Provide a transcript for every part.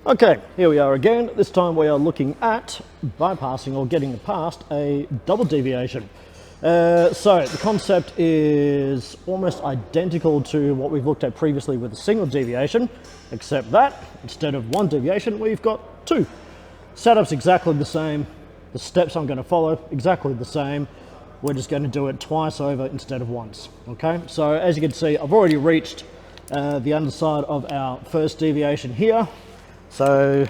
Okay, here we are again. This time we are looking at bypassing or getting past a double deviation. So the concept is almost identical to what we've looked at previously with a single deviation, except that instead of one deviation, we've got two. Setup's exactly the same. The steps I'm going to follow, exactly the same. We're just going to do it twice over instead of once. Okay, so as you can see, I've already reached the underside of our first deviation here. So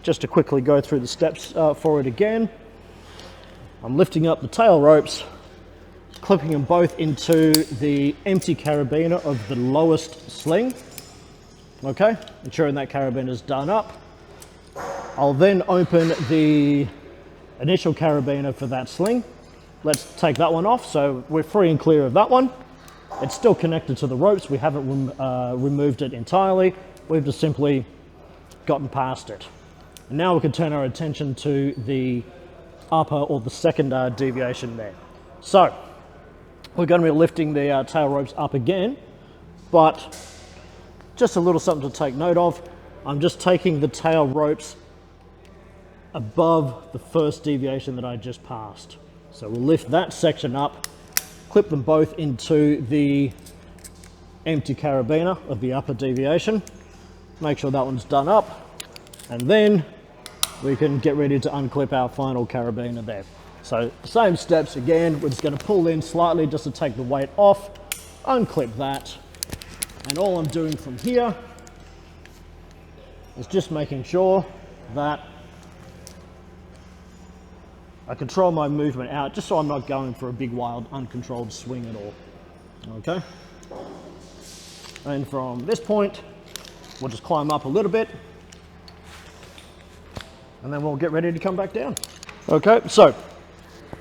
just to quickly go through the steps for it again, I'm lifting up the tail ropes, clipping them both into the empty carabiner of the lowest sling. Okay, ensuring that carabiner is done up. I'll then open the initial carabiner for that sling. Let's take that one off, so we're free and clear of that one. It's still connected to the ropes. We haven't removed it entirely. We've just simply gotten past it. And now we can turn our attention to the upper or the second deviation there. So we're going to be lifting the tail ropes up again, but just a little something to take note of. I'm just taking the tail ropes above the first deviation that I just passed. So we'll lift that section up, clip them both into the empty carabiner of the upper deviation. Make sure that one's done up, and then we can get ready to unclip our final carabiner there. So same steps again, we're just going to pull in slightly just to take the weight off, unclip that, and all I'm doing from here is just making sure that I control my movement out, just so I'm not going for a big wild uncontrolled swing at all. Okay, and from this point we'll just climb up a little bit and then we'll get ready to come back down. Okay, so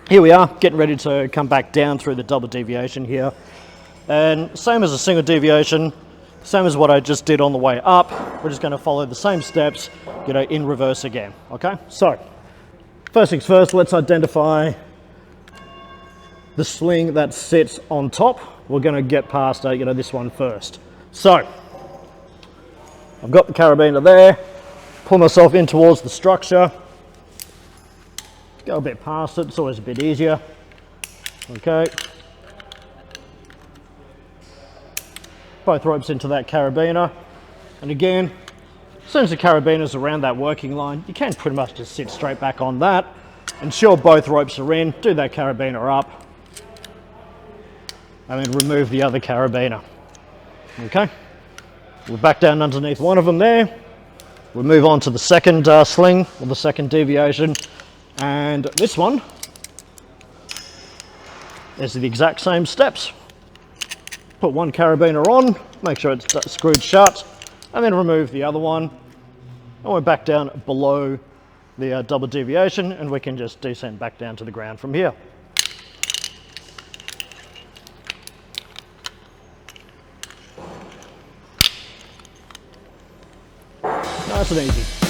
here we are getting ready to come back down through the double deviation here, and same as a single deviation, same as what I just did on the way up, we're just going to follow the same steps, in reverse again. Okay, so first things first, let's identify the sling that sits on top. We're going to get past this one first. So I've got the carabiner there, pull myself in towards the structure, go a bit past it, it's always a bit easier. Okay, both ropes into that carabiner, and again, as soon as the carabiner's around that working line, you can pretty much just sit straight back on that, ensure both ropes are in, do that carabiner up, and then remove the other carabiner. Okay, we're back down underneath one of them there. We'll move on to the second sling, or the second deviation, and this one is the exact same steps. Put one carabiner on, make sure it's screwed shut, and then remove the other one, and we're back down below the double deviation, and we can just descend back down to the ground from here. Nice and easy.